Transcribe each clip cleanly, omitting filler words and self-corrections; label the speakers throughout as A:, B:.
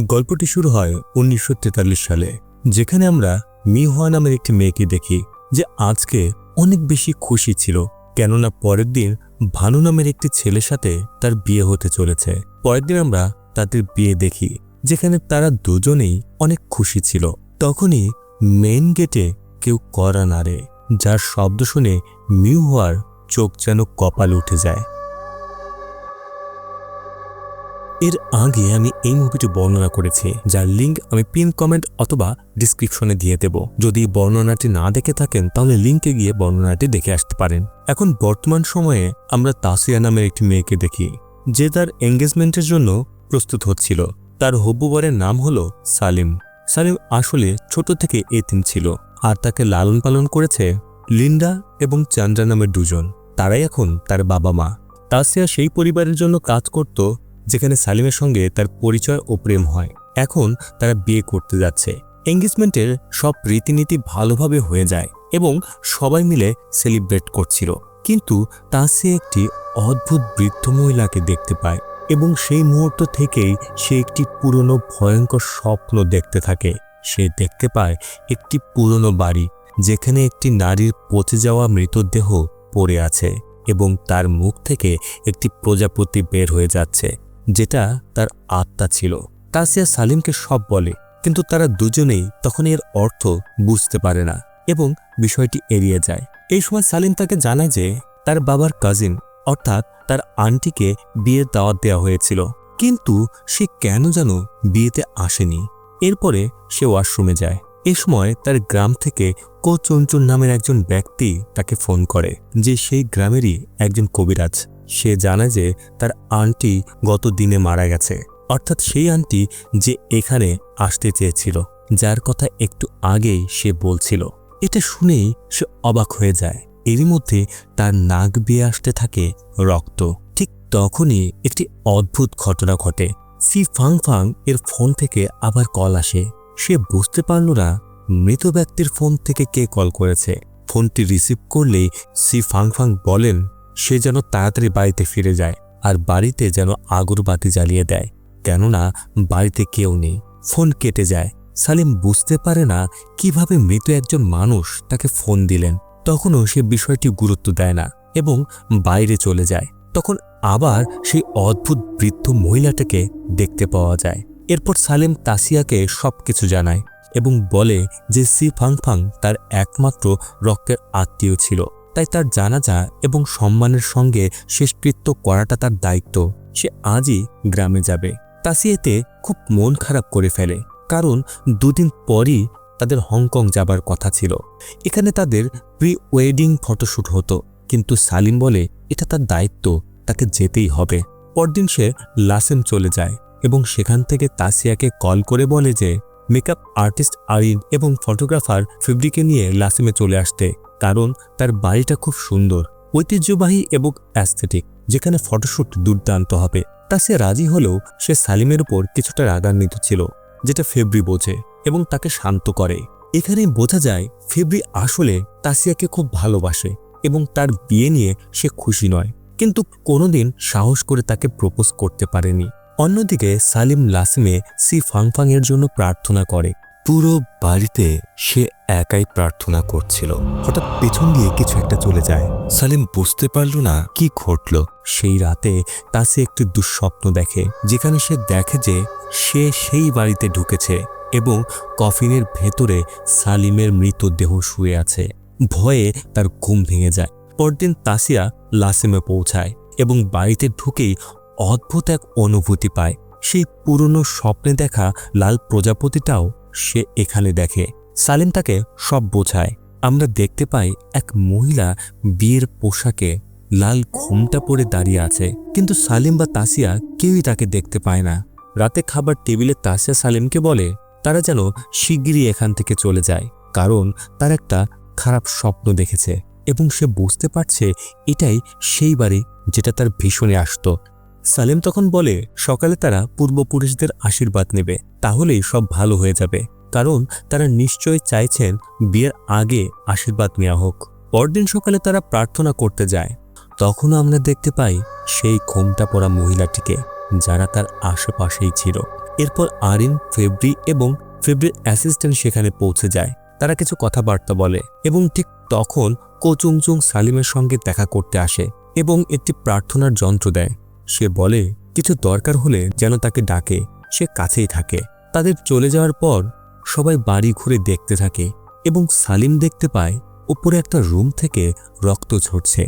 A: গল্পটি শুরু হয় 1943 সালে, যেখানে আমরা মিহুয়া নামের একটি মেয়েকে দেখি যে আজকে অনেক বেশি খুশি ছিল, কেননা পরের দিন ভানু নামের একটি ছেলের সাথে তার বিয়ে হতে চলেছে। পরের দিন আমরা তাদের বিয়ে দেখি, যেখানে তারা দুজনেই অনেক খুশি ছিল। তখনই মেইন গেটে কেউ কড়া নাড়ে, যার শব্দ শুনে মিহুয়ার চোখ যেন কপাল উঠে যায়। এর আগে আমি এই মুভিটি বর্ণনা করেছি, যার লিঙ্ক আমি পিন কমেন্ট অথবা ডিসক্রিপশনে দিয়ে দেব। যদি বর্ণনাটি না দেখে থাকেন তাহলে লিঙ্কে গিয়ে বর্ণনাটি দেখে আসতে পারেন। এখন বর্তমান সময়ে আমরা তাসিয়া নামের একটি মেয়েকে দেখি, যে তার এঙ্গেজমেন্টের জন্য প্রস্তুত হচ্ছিল। তার হবু বরের নাম হলো সালিম। সালিম আসলে ছোট থেকে এতিম ছিল, আর তাকে লালন পালন করেছে লিন্ডা এবং চান্দ্রা নামের দুজন। তারাই এখন তার বাবা মা। তাসিয়া সেই পরিবারের জন্য কাজ করত যেখানে সালিমের সঙ্গে তার পরিচয় ও প্রেম হয়। এখন তারা বিয়ে করতে যাচ্ছে। এঙ্গেজমেন্টের সব রীতিনীতি ভালোভাবে হয়ে যায় এবং সবাই মিলে সেলিব্রেট করছিল, কিন্তু তাসিয়া একটি অদ্ভুত বৃদ্ধ মহিলাকে দেখতে পায় এবং সেই মুহূর্ত থেকেই সে একটি পুরনো ভয়ঙ্কর স্বপ্ন দেখতে থাকে। সে দেখতে পায় একটি পুরনো বাড়ি, যেখানে একটি নারীর পচে যাওয়া মৃতদেহ পড়ে আছে এবং তার মুখ থেকে একটি প্রজাপতি বের হয়ে যাচ্ছে, যেটা তার আত্মা ছিল। তাসিয়া সালিমকে সব বলে, কিন্তু তারা দুজনেই তখন এর অর্থ বুঝতে পারে না এবং বিষয়টি এড়িয়ে যায়। এই সময় সালিম তাকে জানায় যে তার বাবার কাজিন অর্থাৎ তার আন্টিকে বিয়ের দাওয়াত দেওয়া হয়েছিল, কিন্তু সে কেন যেন বিয়েতে আসেনি। এরপরে সে ওয়াশরুমে যায়। এ সময় তার গ্রাম থেকে কোচঞ্চুর নামের একজন ব্যক্তি তাকে ফোন করে, যে সেই গ্রামেরই একজন কবিরাজ। সে জানায় যে তার আন্টি গত দিনে মারা গেছে, অর্থাৎ সেই আন্টি যে এখানে আসতে চেয়েছিল, যার কথা একটু আগেই সে বলছিল। এটা শুনেই সে অবাক হয়ে যায়। এরই মধ্যে তার নাক বেয়ে আসতে থাকে রক্ত। ঠিক তখনই একটি অদ্ভুত ঘটনা ঘটে। সি ফাংফাং এর ফোন থেকে আবার কল আসে। সে বুঝতে পারল না মৃত ব্যক্তির ফোন থেকে কে কল করেছে। ফোনটি রিসিভ করলেই সি ফাংফাং বলেন সে যেন তাড়াতাড়ি বাড়িতে ফিরে যায় আর বাড়িতে যেন আগরবাতি জ্বালিয়ে দেয়, কেননা বাড়িতে কেউ নেই। ফোন কেটে যায়। সালিম বুঝতে পারে না কিভাবে মৃত একজন মানুষ তাকে ফোন দিলেন। তখনও সে বিষয়টি গুরুত্ব দেয় না এবং বাইরে চলে যায়। তখন আবার সেই অদ্ভুত বৃদ্ধ মহিলাটাকে দেখতে পাওয়া যায়। এরপর সালিম তাসিয়াকে সবকিছু জানায় এবং বলে যে সি ফাংফাং তার একমাত্র রক্তের আত্মীয় ছিল, তাই তার জানাজা এবং সম্মানের সঙ্গে শেষকৃত্য করাটা তার দায়িত্ব। সে আজই গ্রামে যাবে। তাসিয়াতে খুব মন খারাপ করে ফেলে, কারণ দুদিন পরই তাদের হংকং যাবার কথা ছিল। এখানে তাদের প্রি ওয়েডিং ফটোশ্যুট হতো, কিন্তু সালিম বলে এটা তার দায়িত্ব, তাকে যেতেই হবে। পরদিন সে লাসেম চলে যায় এবং সেখান থেকে তাসিয়াকে কল করে বলে যে মেকআপ আর্টিস্ট আরিন এবং ফটোগ্রাফার ফেব্রিকে নিয়ে লাসেমে চলে আসতে, কারণ তার বাড়িটা খুব সুন্দর, ঐতিহ্যবাহী এবং অ্যাস্থেটিক, যেখানে ফটোশ্যুট দুর্দান্ত হবে। তাসিয়া রাজি হলেও সে সালিমের উপর কিছুটা রাগান্বিত ছিল, যেটা ফেব্রি বোঝে এবং তাকে শান্ত করে। এখানেই বোঝা যায় ফেব্রি আসলে তাসিয়াকে খুব ভালোবাসে এবং তার বিয়ে নিয়ে সে খুশি নয়, কিন্তু কোনোদিন সাহস করে তাকে প্রপোজ করতে পারেনি। অন্যদিকে সালিম লাসিমে সি ফাংফাং এর জন্য প্রার্থনা করে। পুরো বাড়িতে সে একাই প্রার্থনা করছিল। হঠাৎ পেছন দিয়ে কিছু একটা চলে যায়। সালিম বুঝতে পারল না কি ঘটল। সেই রাতে তাসি একটি দুঃস্বপ্ন দেখে, যেখানে সে দেখে যে সে সেই বাড়িতে ঢুকেছে এবং কফিনের ভেতরে সালিমের মৃতদেহ শুয়ে আছে। ভয়ে তার ঘুম ভেঙে যায়। পরদিন তাসিয়া লাসিমে পৌঁছায় এবং বাড়িতে ঢুকেই অদ্ভুত এক অনুভূতি পায়। সেই পুরনো স্বপ্নে দেখা লাল প্রজাপতিটাও সে এখানে দেখে। সালিম তাকে সব বোঝায়। আমরা দেখতে পাই এক মহিলা বিয়ের পোশাকে লাল ঘোমটা পরে দাঁড়িয়ে আছে, কিন্তু সালিম বা তাসিয়া কেউই তাকে দেখতে পায় না। রাতে খাবার টেবিলে তাসিয়া সালিমকে বলে তারা যেন শিগগিরই এখান থেকে চলে যায়, কারণ তার একটা খারাপ স্বপ্ন দেখেছে এবং সে বুঝতে পারছে এটাই সেই বাড়ি যেটা তার ভীষণে আসতো। সালিম তখন বলে সকালে তারা পূর্বপুরুষদের আশীর্বাদ নেবে, তাহলেই সব ভালো হয়ে যাবে, কারণ তারা নিশ্চয় চাইছেন বিয়ের আগে আশীর্বাদ নেওয়া হোক। পরদিন সকালে তারা প্রার্থনা করতে যায়। তখন আমরা দেখতে পাই সেই ঘোমটা পরা মহিলাটিকে, যারা তার আশেপাশেই ছিল। এরপর আরিন, ফেব্রি এবং ফেব্রির অ্যাসিস্ট্যান্ট সেখানে পৌঁছে যায়। তারা কিছু কথাবার্তা বলে এবং ঠিক তখন কোচুংচুং সালিমের সঙ্গে দেখা করতে আসে এবং একটি প্রার্থনার যন্ত্র দেয়। সে বলে কিছু দরকার হলে যেন তাকে ডাকে, সে কাছেই থাকে। তাদের চলে যাওয়ার পর সবাই বাড়ি ঘুরে দেখতে থাকে এবং সালিম দেখতে পায় উপরে একটা রুম থেকে রক্ত ঝরছে,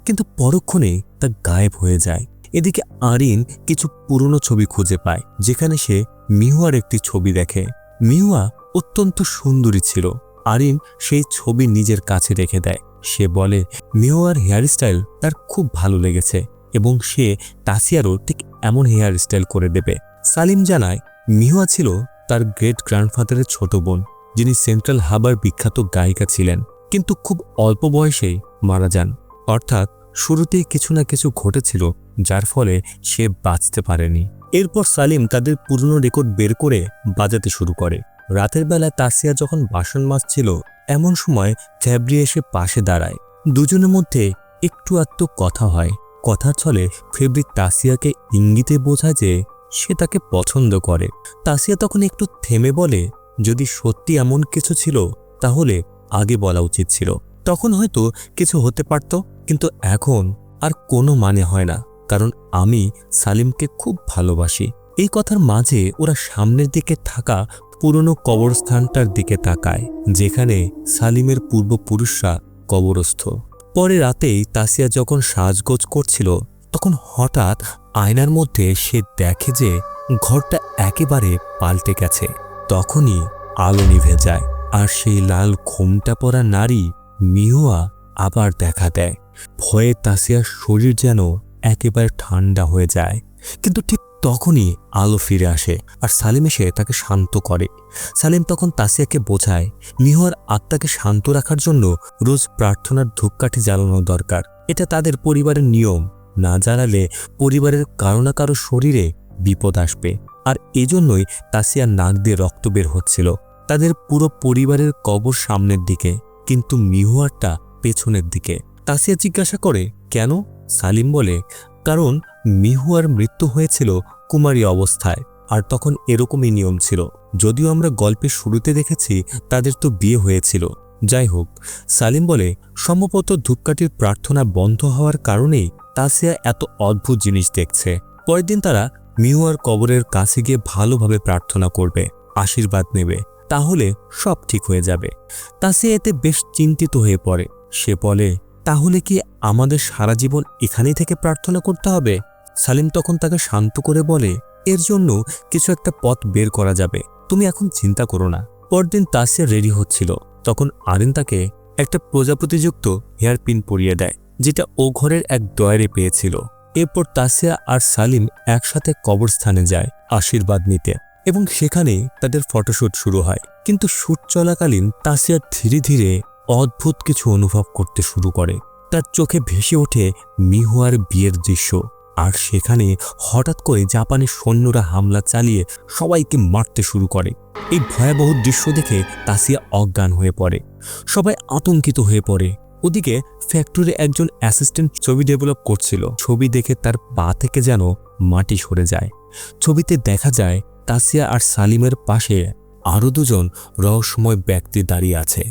A: কিন্তু পরক্ষণে তা গায়েব হয়ে যায়। এদিকে আরিন কিছু পুরনো ছবি খুঁজে পায় যেখানে সে মিহুয়ার একটি ছবি দেখে। মিহুয়া অত্যন্ত সুন্দরী ছিল। আরিন সেই ছবি নিজের কাছে রেখে দেয়। সে বলে মিহুয়ার হেয়ারস্টাইল তার খুব ভালো লেগেছে এবং সে তাসিয়ারও ঠিক এমন হেয়ার স্টাইল করে দেবে। সালিম জানায় মিহুয়া ছিল তার গ্রেট গ্র্যান্ডফাদারের ছোট বোন, যিনি সেন্ট্রাল হাবার বিখ্যাত গায়িকা ছিলেন, কিন্তু খুব অল্প বয়সেই মারা যান। অর্থাৎ শুরুতেই কিছু না কিছু ঘটেছিল যার ফলে সে বাঁচতে পারেনি। এরপর সালিম তাদের পুরনো রেকর্ড বের করে বাজাতে শুরু করে। রাতের বেলায় তাসিয়া যখন বাসন মাজছিল এমন সময় ফেব্রি এসে পাশে দাঁড়ায়। দুজনের মধ্যে একটু আধটু কথা হয়। কথার ছলে ফেব্রি তাসিয়াকে ইঙ্গিতে বোঝায় যে সে তাকে পছন্দ করে। তাসিয়া তখন একটু থেমে বলে যদি সত্যি এমন কিছু ছিল তাহলে আগে বলা উচিত ছিল, তখন হয়তো কিছু হতে পারত, কিন্তু এখন আর কোনো মানে হয় না, কারণ আমি সালিমকে খুব ভালোবাসি। এই কথার মাঝে ওরা সামনের দিকে থাকা পুরনো কবরস্থানটার দিকে তাকায় যেখানে সালিমের পূর্বপুরুষরা কবরস্থ। পরে রাতেই তাসিয়া যখন সাজগোজ করছিল তখন হঠাৎ আয়নার মধ্যে সে দেখে যে ঘরটা একেবারে পাল্টে গেছে। তখনই আলো নিভে যায় আর সেই লাল ঘোমটা পরা নারী মিহুয়া আবার দেখা দেয়। ভয়ে তাসিয়ার শরীর যেন একেবারে ঠান্ডা হয়ে যায়, কিন্তু ঠিক তখনই আলো ফিরে আসে আর সালিম এসে তাকে শান্ত করে। সালিম তখন তাসিয়াকে বোঝায় মিহুয়ার আত্মাকে শান্ত রাখার জন্য রোজ প্রার্থনার ধূপকাঠি জ্বালানো দরকার। এটা তাদের পরিবারের নিয়ম, না জ্বালালে পরিবারের কারো না কারো শরীরে বিপদ আসবে। আর এজন্যই তাসিয়ার নাক দিয়ে রক্ত বের হচ্ছিল। তাদের পুরো পরিবারের কবর সামনের দিকে, কিন্তু মিহুয়ারটা পেছনের দিকে। তাসিয়া জিজ্ঞাসা করে কেন? সালিম বলে কারণ মিহুয়ার মৃত্যু হয়েছিল কুমারী অবস্থায়, আর তখন এরকমই নিয়ম ছিল। যদিও আমরা গল্পের শুরুতে দেখেছি তাদের তো বিয়ে হয়েছিল। যাই হোক, সালিম বলে সম্ভবত ধূপকাঠির প্রার্থনা বন্ধ হওয়ার কারণেই তাসিয়া এত অদ্ভুত জিনিস দেখছে। পরের দিন তারা মিহুয়ার কবরের কাছে গিয়ে ভালোভাবে প্রার্থনা করবে, আশীর্বাদ নেবে, তাহলে সব ঠিক হয়ে যাবে। তাসিয়া এতে বেশ চিন্তিত হয়ে পড়ে। সে বলে তাহলে কি আমাদের সারা জীবন এখানেই থেকে প্রার্থনা করতে হবে? সালিম তখন তাকে শান্ত করে বলে এর জন্য কিছু একটা পথ বের করা যাবে, তুমি এখন চিন্তা করো না। পরদিন তাসিয়া রেডি হচ্ছিল, তখন আরিন তাকে একটা প্রজাপতিযুক্ত হেয়ারপিন পরিয়ে দেয়, যেটা ও ঘরের এক ডয়ারে পেয়েছিল। এরপর তাসিয়া আর সালিম একসাথে কবরস্থানে যায় আশীর্বাদ নিতে এবং সেখানেই তাদের ফটোশ্যুট শুরু হয়। কিন্তু শ্যুট চলাকালীন তাসিয়া ধীরে ধীরে অদ্ভুত কিছু অনুভব করতে শুরু করে। তার চোখে ভেসে ওঠে মিহুয়ার বিয়ের দৃশ্য, আর সেখানে হঠাৎ করে জাপানি সৈন্যরা হামলা চালিয়ে সবাইকে মারতে শুরু করে। এই ভয়াবহ দৃশ্য দেখে তাসিয়া অজ্ঞান হয়ে পড়ে। সবাই আতঙ্কিত হয়ে পড়ে। ওদিকে ফ্যাক্টরি একজন অ্যাসিস্ট্যান্ট ছবি ডেভেলপ করছিল। ছবি দেখে তার পা থেকে যেন মাটি সরে যায়। ছবিতে দেখা যায় তাসিয়া আর সালিমের পাশে আরও দুজন রহস্যময় ব্যক্তি দাঁড়িয়ে আছে।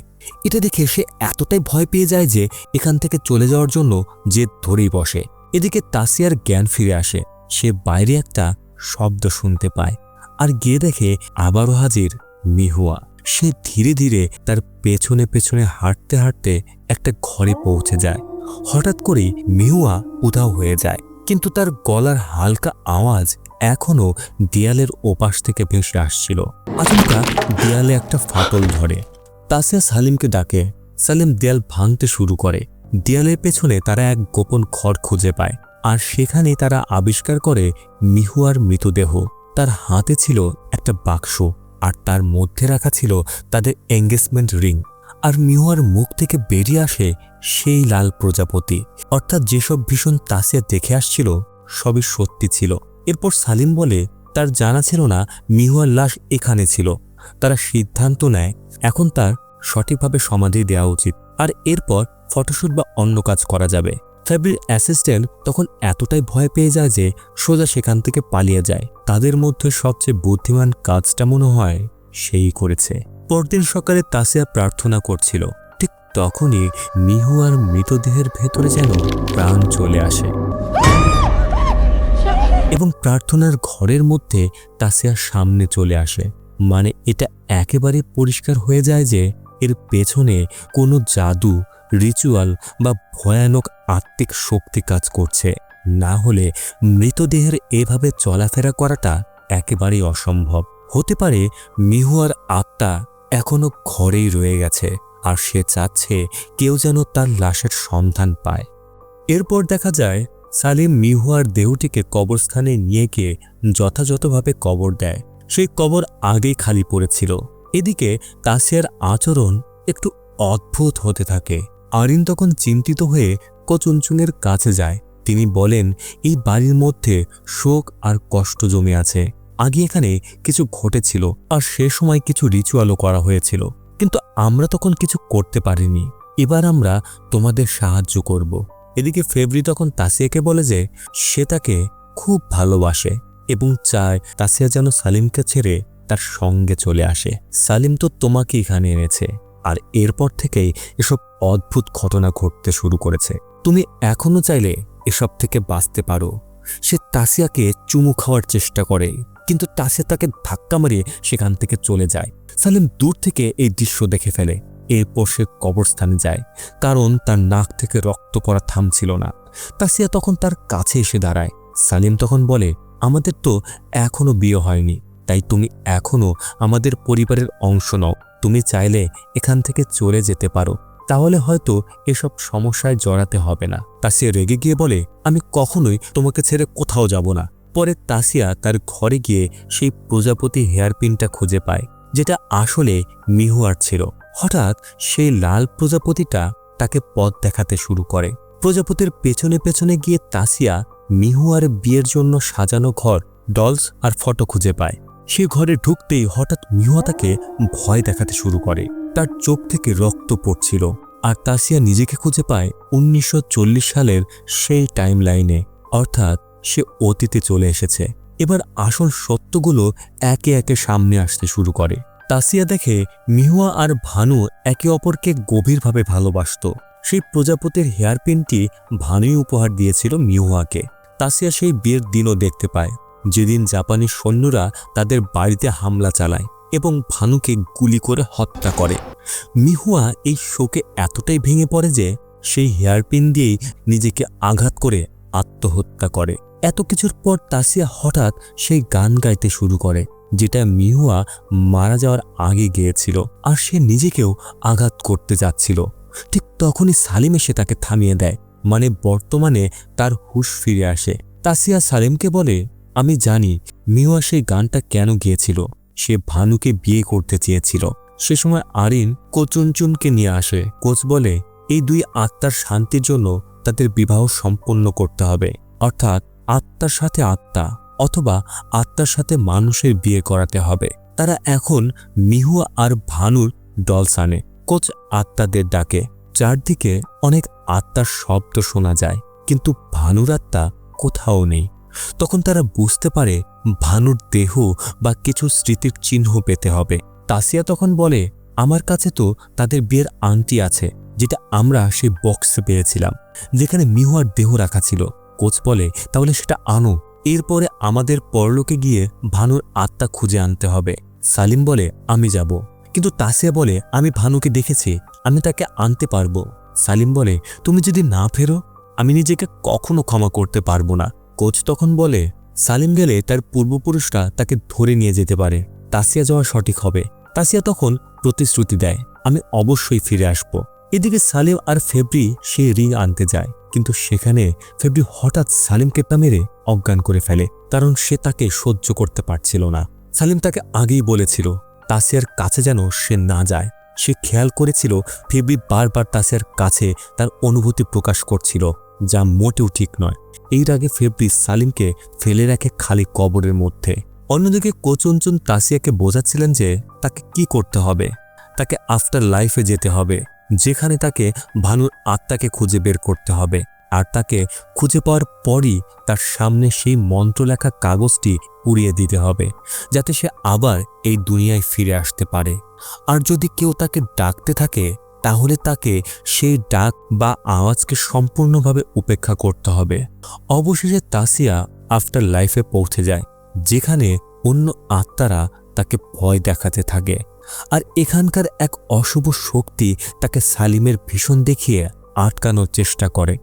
A: এটা দেখে সে এতটাই ভয় পেয়ে যায় যে এখান থেকে চলে যাওয়ার জন্য জেদ ধরেই বসে। এদিকে তাসিয়ার জ্ঞান ফিরে আসে। সে বাইরে একটা শব্দ শুনতে পায় আর গিয়ে দেখে আবারও হাজির মিহুয়া। সে ধীরে ধীরে তার পেছনে পেছনে হাঁটতে হাঁটতে একটা ঘরে পৌঁছে যায়। হঠাৎ করেই মিহুয়া উধাও হয়ে যায়, কিন্তু তার গলার হালকা আওয়াজ এখনও দেয়ালের ওপাশ থেকে ভেসে আসছিল। আচমকা দেয়ালে একটা ফাটল ধরে। তাসিয়া সালিমকে ডাকে। সালিম দেয়াল ভাঙতে শুরু করে। দেয়ালের পেছনে তারা এক গোপন ঘর খুঁজে পায়, আর সেখানেই তারা আবিষ্কার করে মিহুয়ার মৃতদেহ। তার হাতে ছিল একটা বাক্স, আর তার মধ্যে রাখা ছিল তাদের এঙ্গেজমেন্ট রিং। আর মিহুয়ার মুখ থেকে বেরিয়ে আসে সেই লাল প্রজাপতি। অর্থাৎ যেসব ভীষণ তাসিয়া দেখে আসছিল সবই সত্যি ছিল। এরপর সালিম বলে তার জানা ছিল না মিহুয়ার লাশ এখানে ছিল। তারা সিদ্ধান্ত নেয় এখন তার সঠিকভাবে সমাধি দেওয়া উচিত, আর এরপর ফটোশ্যুট বা অন্য কাজ করা যাবে। ফেব্রির অ্যাসিস্ট্যান্ট তখন এতটাই ভয় পেয়ে যায় যে সোজা সেখান থেকে পালিয়ে যায়। তাদের মধ্যে সবচেয়ে বুদ্ধিমান কাজটা মনে হয় সেই করেছে। পরদিন সকালে তাসিয়া প্রার্থনা করছিল, ঠিক তখনই মিহুয়ার মৃতদেহের ভেতরে যেন প্রাণ চলে আসে এবং প্রার্থনার ঘরের মধ্যে তাসিয়ার সামনে চলে আসে। মানে এটা একেবারে পরিষ্কার হয়ে যায় যে এর পেছনে কোনো জাদু, রিচুয়াল বা ভয়ানক আত্মিক শক্তি কাজ করছে। না হলে মৃতদেহের এভাবে চলাফেরা করাটা একেবারেই অসম্ভব। হতে পারে মিহুয়ার আত্মা এখনো ঘরেই রয়ে গেছে আর সে চাচ্ছে কেউ যেন তার লাশের সন্ধান পায়। এরপর দেখা যায় সালিম মিহুয়ার দেহটিকে কবরস্থানে নিয়ে গিয়ে যথাযথভাবে কবর দেয়। সেই কবর আগেই খালি পড়েছিল। এদিকে তাসিয়ার আচরণ একটু অদ্ভুত হতে থাকে। আরিন তখন চিন্তিত হয়ে কোচুনচুনের কাছে যায়। তিনি বলেন, এই বাড়ির মধ্যে শোক আর কষ্ট জমে আছে। আগে এখানে কিছু ঘটেছিল আর সে সময় কিছু রিচুয়ালও করা হয়েছিল, কিন্তু আমরা তখন কিছু করতে পারিনি। এবার আমরা তোমাদের সাহায্য করব। এদিকে ফেব্রি তখন তাসিয়াকে বলে যে সে তাকে খুব ভালোবাসে এবং চায় তাসিয়া যেন সালিমকে ছেড়ে তার সঙ্গে চলে আসে। সালিম তো তোমাকে এখানে এনেছে আর এরপর থেকেই এসব অদ্ভুত ঘটনা ঘটতে শুরু করেছে। তুমি এখনো চাইলে এসব থেকে বাঁচতে পারো। সে তাসিয়াকে চুমু খাওয়ার চেষ্টা করে, কিন্তু তাসিয়া তাকে ধাক্কা মারিয়ে সেখান থেকে চলে যায়। সালিম দূর থেকে এই দৃশ্য দেখে ফেলে। এরপর সে কবরস্থানে যায়, কারণ তার নাক থেকে রক্ত পড়া থামছিল না। তাসিয়া তখন তার কাছে এসে দাঁড়ায়। সালিম তখন বলে, আমাদের তো এখনো বিয়ে হয়নি, তাই তুমি এখনো আমাদের পরিবারের অংশ নও। তুমি চাইলে এখান থেকে চলে যেতে পারো, তাহলে হয়তো এসব সমস্যায় জড়াতে হবে না। তাসিয়া রেগে গিয়ে বলে, আমি কখনোই তোমাকে ছেড়ে কোথাও যাব না। পরে তাসিয়া তার ঘরে গিয়ে সেই প্রজাপতি হেয়ারপিনটা খুঁজে পায়, যেটা আসলে মিহুয়ার ছিল। হঠাৎ সেই লাল প্রজাপতিটা তাকে পথ দেখাতে শুরু করে। প্রজাপতির পেছনে পেছনে গিয়ে তাসিয়া মিহুয়ার বিয়ের জন্য সাজানো ঘর, ডলস আর ফটো খুঁজে পায়। সে ঘরে ঢুকতেই হঠাৎ মিহুয়া তাকে ভয় দেখাতে শুরু করে। তার চোখ থেকে রক্ত পড়ছিল আর তাসিয়া নিজেকে খুঁজে পায় 1940 সালের সেই টাইম লাইনে, অর্থাৎ সে অতীতে চলে এসেছে। এবার আসল সত্যগুলো একে একে সামনে আসতে শুরু করে। তাসিয়া দেখে মিহুয়া আর ভানু একে অপরকে গভীরভাবে ভালোবাসত। সেই প্রজাপতির হেয়ারপিনটি ভানুই উপহার দিয়েছিল মিহুয়াকে। তাসিয়া সেই বিয়ের দিনও দেখতে পায়, যেদিন জাপানি সৈন্যরা তাদের বাড়িতে হামলা চালায় এবং ভানুকে গুলি করে হত্যা করে। মিহুয়া এই শোকে এতটাই ভেঙে পড়ে যে সেই হেয়ারপিন দিয়েই নিজেকে আঘাত করে আত্মহত্যা করে। এত কিছুর পর তাসিয়া হঠাৎ সেই গান গাইতে শুরু করে, যেটা মিহুয়া মারা যাওয়ার আগে গেয়েছিল, আর সে নিজেকেও আঘাত করতে যাচ্ছিল। ঠিক তখনই সালিম এসে তাকে থামিয়ে দেয়, মানে বর্তমানে তার হুঁশ ফিরে আসে। তাসিয়া সালিমকে বলে, আমি জানি মিহুয়া সেই গানটা কেন গেয়েছিল। সে ভানুকে বিয়ে করতে চেয়েছিল। সে সময় আরিন কোচুনচুনকে নিয়ে আসে। কোচ বলে, এই দুই আত্মার শান্তির জন্য তাদের বিবাহ সম্পন্ন করতে হবে, অর্থাৎ আত্মার সাথে আত্মা অথবা আত্মার সাথে মানুষের বিয়ে করাতে হবে। তারা এখন মিহুয়া আর ভানুর ডলস আনে। কোচ আত্মাদের ডাকে। চারদিকে অনেক আত্মার শব্দ শোনা যায়, কিন্তু ভানুর আত্মা কোথাও নেই। তখন তারা বুঝতে পারে ভানুর দেহ বা কিছু স্মৃতির চিহ্ন পেতে হবে। তাসিয়া তখন বলে, আমার কাছে তো তাদের বিয়ের আংটি আছে, যেটা আমরা সেই বক্সে পেয়েছিলাম, যেখানে মিহুয়ার দেহ রাখা ছিল। কোচ বলে, তাহলে সেটা আনো। এরপরে আমাদের পরলোকে গিয়ে ভানুর আত্মা খুঁজে আনতে হবে। সালিম বলে, আমি যাব। কিন্তু তাসিয়া বলে, আমি ভানুকে দেখেছি, আমি তাকে আনতে পারবো। সালিম বলে, তুমি যদি না ফেরো আমি নিজেকে কখনো ক্ষমা করতে পারবো না। কোচ তখন বলে, সালিম গেলে তার পূর্বপুরুষরা তাকে ধরে নিয়ে যেতে পারে, তাসিয়া যাওয়া সঠিক হবে। তাসিয়া তখন প্রতিশ্রুতি দেয়, আমি অবশ্যই ফিরে আসব। এদিকে সালিম আর ফেব্রি সেই রিং আনতে যায়, কিন্তু সেখানে ফেব্রি হঠাৎ সালিমকে মেরে অজ্ঞান করে ফেলে, কারণ সে তাকে সহ্য করতে পারছিল না। সালিম তাকে আগেই বলেছিল তাসিয়ার কাছে যেন সে না যায়। সে খেয়াল করেছিল ফেব্রি বারবার তাসিয়ার কাছে তার অনুভূতি প্রকাশ করছিল, যা মোটেও ঠিক নয়। এর আগে ফেব্রি সালিমকে ফেলে রাখে খালি কবরের মধ্যে। অন্যদিকে কোচুনচুন তাসিয়াকে বোঝাচ্ছিলেন যে তাকে কি করতে হবে। তাকে আফটার লাইফে যেতে হবে, যেখানে তাকে ভানুর আত্মাকে খুঁজে বের করতে হবে। আর তাকে খুঁজে পাওয়ার পরই তার সামনে সেই মন্ত্র লেখা কাগজটি উড়িয়ে দিতে হবে, যাতে সে আবার এই দুনিয়ায় ফিরে আসতে পারে। আর যদি কেউ তাকে ডাকতে থাকে তাহলে তাকে সেই ডাক বা আওয়াজকে সম্পূর্ণভাবে উপেক্ষা করতে হবে। অবশেষে তাসিয়া আফটার লাইফে পৌঁছে যায়, যেখানে অন্য আত্মারা তাকে ভয় দেখাতে থাকে। আর এখানকার এক অশুভ শক্তি তাকে সালিমের ভীষণ দেখিয়ে আটকানোর চেষ্টা করে,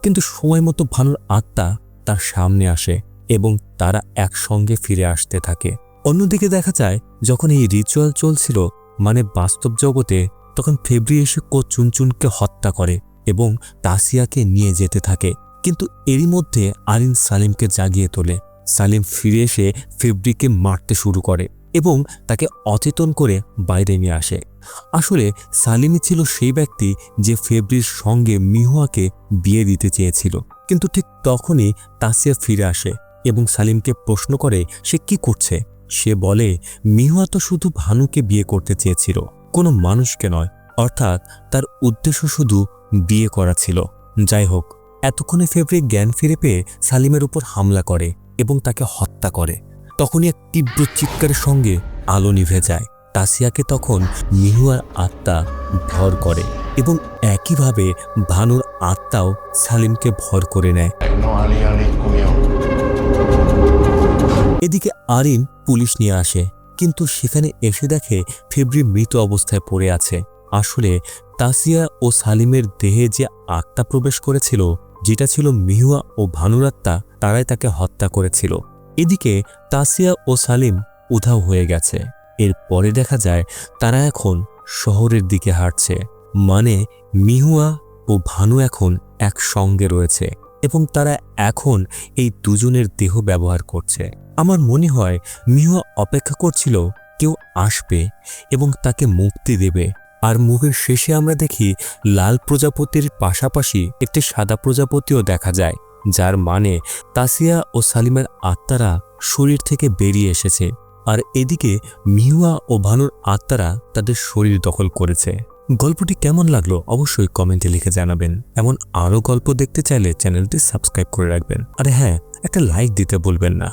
A: কিন্তু সময় মতো ভানুর আত্মা তার সামনে আসে এবং তারা একসঙ্গে ফিরে আসতে থাকে। অন্যদিকে দেখা যায় যখন এই রিচুয়াল চলছিল, মানে বাস্তব জগতে, তখন ফেব্রি এসে চুনচুনকে হত্যা করে এবং তাসিয়াকে নিয়ে যেতে থাকে। কিন্তু এরই মধ্যে আরিন সালিমকে জাগিয়ে তোলে। সালিম ফিরে এসে ফেব্রিকে মারতে শুরু করে এবং তাকে অচেতন করে বাইরে নিয়ে আসে। আসলে সালিমই ছিল সেই ব্যক্তি যে ফেব্রির সঙ্গে মিহুয়াকে বিয়ে দিতে চেয়েছিল। কিন্তু ঠিক তখনই তাসিয়া ফিরে আসে এবং সালিমকে প্রশ্ন করে সে কি করছে। সে বলে মিহুয়া তো শুধু ভানুকে বিয়ে করতে চেয়েছিল, কোনো মানুষকে নয়, অর্থাৎ তার উদ্দেশ্য শুধু বিয়ে করা ছিল। যাই হোক, এতক্ষণে ফেব্রি জ্ঞান ফিরে পেয়ে সালিমের উপর হামলা করে এবং তাকে হত্যা করে। তখনই এক তীব্র চিৎকারের সঙ্গে আলো নিভে যায়। তাসিয়াকে তখন মিহুয়ার আত্মা ভর করে এবং একইভাবে ভানুর আত্মাও সালিমকে ভর করে নেয়। এদিকে আরিন পুলিশ নিয়ে আসে, কিন্তু সেখানে এসে দেখে ফেব্রি মৃত অবস্থায় পড়ে আছে। আসলে তাসিয়া ও সালিমের দেহে যে আত্মা প্রবেশ করেছিল, যেটা ছিল মিহুয়া ও ভানুর আত্মা, তারাই তাকে হত্যা করেছিল। এদিকে তাসিয়া ও সালিম উধাও হয়ে গেছে। এরপরে দেখা যায় তারা এখন শহরের দিকে হাঁটছে, মানে মিহুয়া ও ভানু এখন একসঙ্গে রয়েছে এবং তারা এখন এই দুজনের দেহ ব্যবহার করছে। আমার মনে হয় মিহুয়া অপেক্ষা করছিল কেউ আসবে এবং তাকে মুক্তি দেবে। আর মুভির শেষে আমরা দেখি লাল প্রজাপতির পাশাপাশি একটি সাদা প্রজাপতিও দেখা যায়, যার মানে তাসিয়া ও সালিমের আত্মারা শরীর থেকে বেরিয়ে এসেছে। আর এদিকে মিহুয়া ও ভানুর আত্মারা তাদের শরীর দখল করেছে। গল্পটি কেমন লাগলো অবশ্যই কমেন্টে লিখে জানাবেন। এমন আরও গল্প দেখতে চাইলে চ্যানেলটি সাবস্ক্রাইব করে রাখবেন। আর হ্যাঁ, একটা লাইক দিতে ভুলবেন না।